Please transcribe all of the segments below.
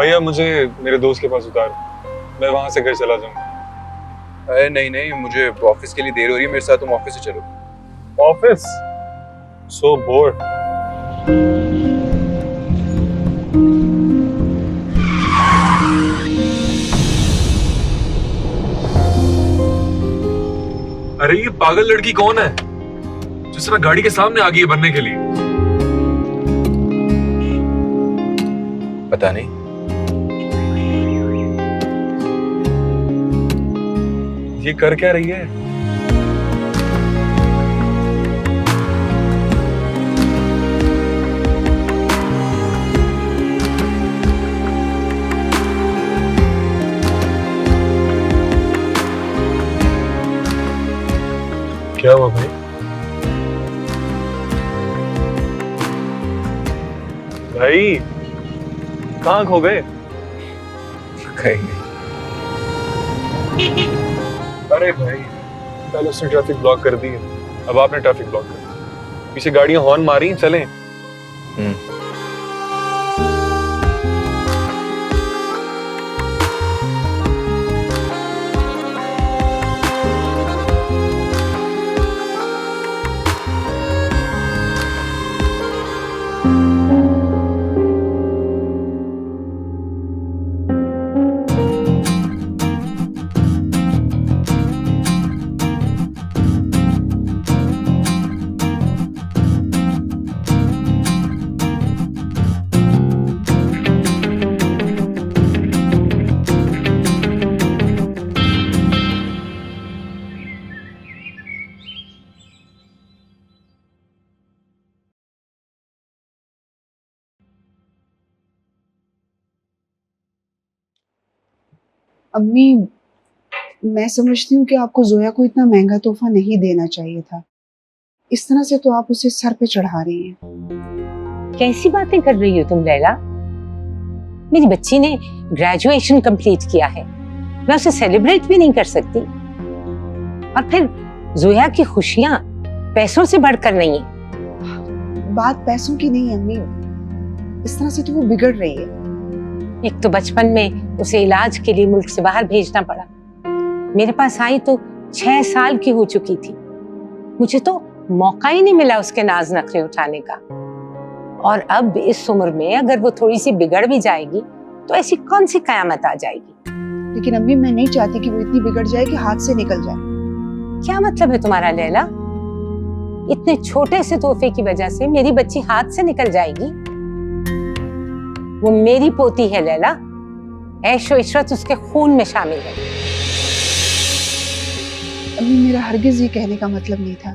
भैया मुझे मेरे दोस्त के पास उतार, मैं वहां से घर चला जाऊंगा। अरे नहीं नहीं, मुझे ऑफिस के लिए देर हो रही है, मेरे साथ तुम ऑफिस से चलो। ऑफिस? सो बोर्ड। अरे ये पागल लड़की कौन है जिस तरह गाड़ी के सामने आ गई है बनने के लिए? पता नहीं। ये कर क्या रही है? क्या हुआ भाई? भाई कहाँ खो गए? कहीं नहीं। अरे भाई पहले उसने ट्रैफिक ब्लॉक कर दी है, अब आपने ट्रैफिक ब्लॉक कर दी। पीछे गाड़ियां हॉर्न मारी, चलें। अम्मी, मैं समझती हूँ कि आपको जोया को इतना महंगा तोहफा नहीं देना चाहिए था। इस तरह से तो आप उसे सर पे चढ़ा रही हैं। कैसी बातें कर रही हो तुम लैला? मेरी बच्ची ने ग्रेजुएशन कंप्लीट किया है, मैं उसे सेलिब्रेट भी नहीं कर सकती। और फिर जोया की खुशियां पैसों से बढ़कर नहीं है। बात पैसों की नहीं अम्मी, इस तरह से तो वो बिगड़ रही है। एक तो बचपन में उसे इलाज के लिए मुल्क से बाहर भेजना पड़ा, मेरे पास आई तो 6 साल की हो चुकी थी। मुझे तो मौका ही नहीं मिला उसके नाज नखरे उठाने का। और अब इस उम्र में अगर वो थोड़ी सी बिगड़ भी जाएगी तो ऐसी कौन सी कयामत आ जाएगी। लेकिन अम्मी मैं नहीं चाहती कि वो इतनी बिगड़ जाए कि हाथ से निकल जाए। क्या मतलब है तुम्हारा लैला? इतने छोटे से तोहफे की वजह से मेरी बच्ची हाथ से निकल जाएगी? वो मेरी पोती है लैला, ऐशो इशरत उसके खून में शामिल है। अम्मी मेरा हरगिज ये कहने का मतलब नहीं था।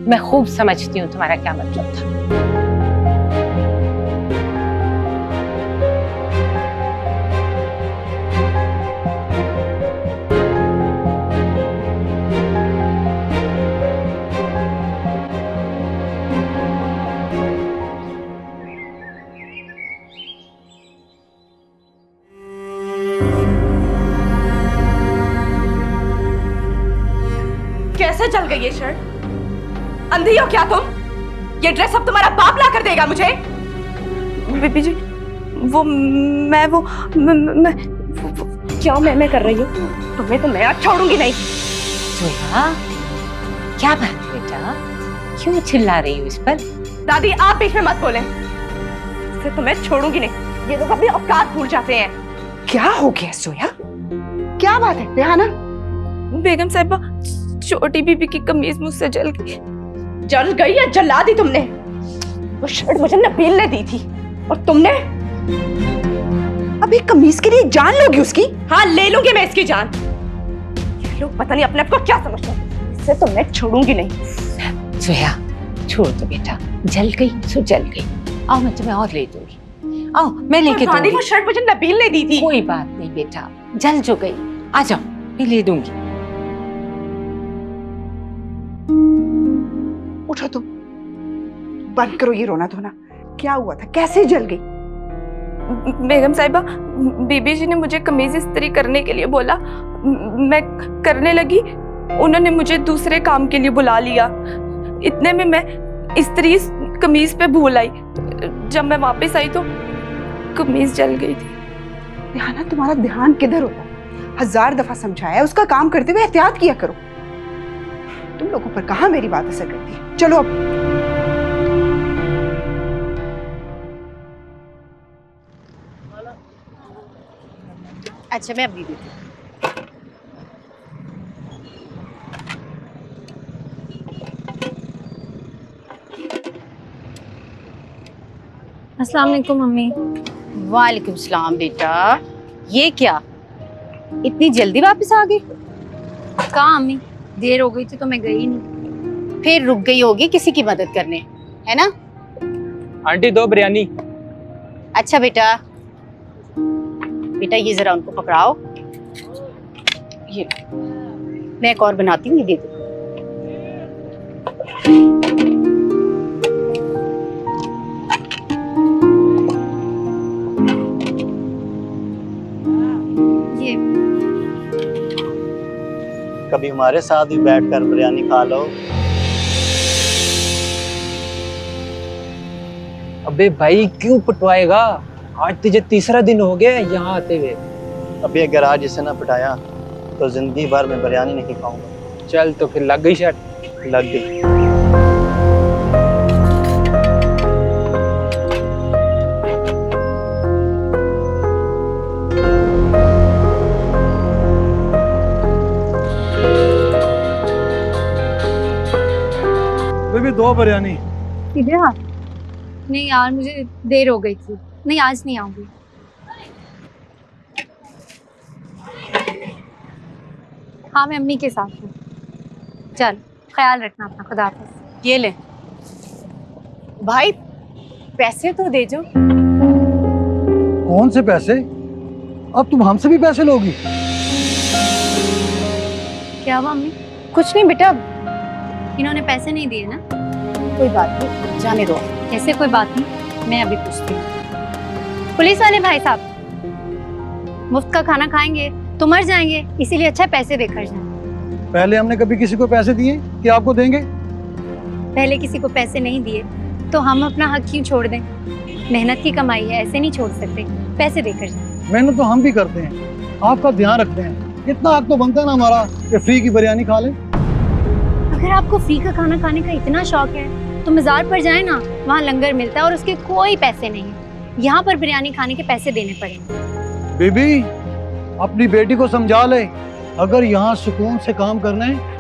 मैं खूब समझती हूँ तुम्हारा क्या मतलब था। कैसे जल गई ये शर्ट? अंधी हो क्या तुम? ये ड्रेस अब तुम्हारा बाप ला कर देगा मुझे। बीबी जी, वो क्या मैं कर रही हूँ? तुम्हें तो मैं आज छोड़ूंगी नहीं। जोया, क्या बात है बेटा, क्यों चिल्ला रही हो इस पर? दादी आप बीच में मत बोलें, इससे तो मैं छोड़ूंगी नहीं। ये लोग अपनी औकात भूल जाते हैं। क्या हो गया सोया? क्या बात है रेहाना? बेगम साहिबा, छोटी बीबी की कमीज मुझसे जल गई। जल गई या जला दी तुमने? वो शर्ट मुझे नबील ने दी थी और तुमने? अब एक कमीज के लिए जान लोगी उसकी? हाँ ले लूंगी मैं इसकी जान। ये लोग पता नहीं अपने आप को क्या समझते हैं। इससे तो मैं छोड़ूंगी नहीं। जोया छोड़ दो बेटा, जल गई सो जल गई। आओ मैं तुम्हें और ले दूंगी, आओ मैं लेके दूंगी। वो शर्ट मुझे नबील ने दी थी। कोई बात नहीं बेटा, जल जो गई, आ जाओ मैं ले दूंगी। उठो तुम, बंद करो ये रोना धोना। क्या हुआ था, कैसे जल गई? बेगम साहिबा, बीबी जी ने मुझे कमीज इस्त्री करने के लिए बोला। मैं करने लगी, उन्होंने मुझे दूसरे काम के लिए बुला लिया। इतने में मैं इस्त्री कमीज पे भूल आई। जब मैं वापस आई तो कमीज जल गई थी। रिहाना, तुम्हारा ध्यान किधर होता है? 1000 दफा समझाया है, उसका काम करते हुए एहतियात किया करो। तुम लोगों पर कहाँ मेरी बात असर करती है? चलो अब। अच्छा, मैं अभी देती हूँ। अस्सलाम वालेकुम मम्मी। वालेकुम सलाम बेटा। ये क्या, इतनी जल्दी वापस आ गई? कहाँ अम्मी, देर हो गई थी तो मैं गई नहीं। फिर रुक गई होगी किसी की मदद करने, है ना? आंटी दो बिरयानी। अच्छा बेटा, बेटा ये जरा उनको पकड़ाओ। ये मैं एक और बनाती हूँ, ये दे दो। ये कभी हमारे साथ भी बैठकर बिरयानी खा लो। अबे भाई क्यों पटवाएगा? आज तुझे तीसरा दिन हो गया यहाँ आते हुए। अभी अगर आज इसे ना पटाया तो जिंदगी भर में बिरयानी नहीं खाऊंगा। चल तो फिर लग गई शर्ट? लग गई। भी 2 बिरयानी। सीधे हाथ? नहीं यार, मुझे देर हो गई थी। नहीं, आज नहीं आऊंगी। हाँ, मैं अम्मी के साथ हूँ। चल, ख्याल रखना अपना। खुदा हाफिज़। ये ले भाई, पैसे तो दे जो। कौन से पैसे? अब तुम हमसे भी पैसे लोगी? क्या हुआ अम्मी? कुछ नहीं बेटा, इन्होंने पैसे नहीं दिए ना? कोई बात नहीं, जाने दो। कैसे कोई बात नहीं, मैं अभी पूछती हूँ। पुलिस वाले भाई साहब, मुफ्त का खाना खाएंगे तो मर जाएंगे, इसीलिए अच्छा पैसे देकर जाएं। पहले हमने कभी किसी को पैसे दिए कि आपको देंगे? पहले किसी को पैसे नहीं दिए तो हम अपना हक क्यों छोड़ दें? मेहनत की कमाई है, ऐसे नहीं छोड़ सकते। पैसे देकर जाएं। मेहनत तो हम भी करते हैं, आपका ध्यान रखते हैं। इतना हक तो बनता है ना हमारा कि फ्री की बिरयानी खा लें। अगर आपको फ्री का खाना खाने का इतना शौक है तो मज़ार पर जाए ना, वहाँ लंगर मिलता है और उसके कोई पैसे नहीं है। यहाँ पर बिरयानी खाने के पैसे देने पड़ेंगे। बीबी, अपनी बेटी को समझा ले, अगर यहाँ सुकून से काम करना है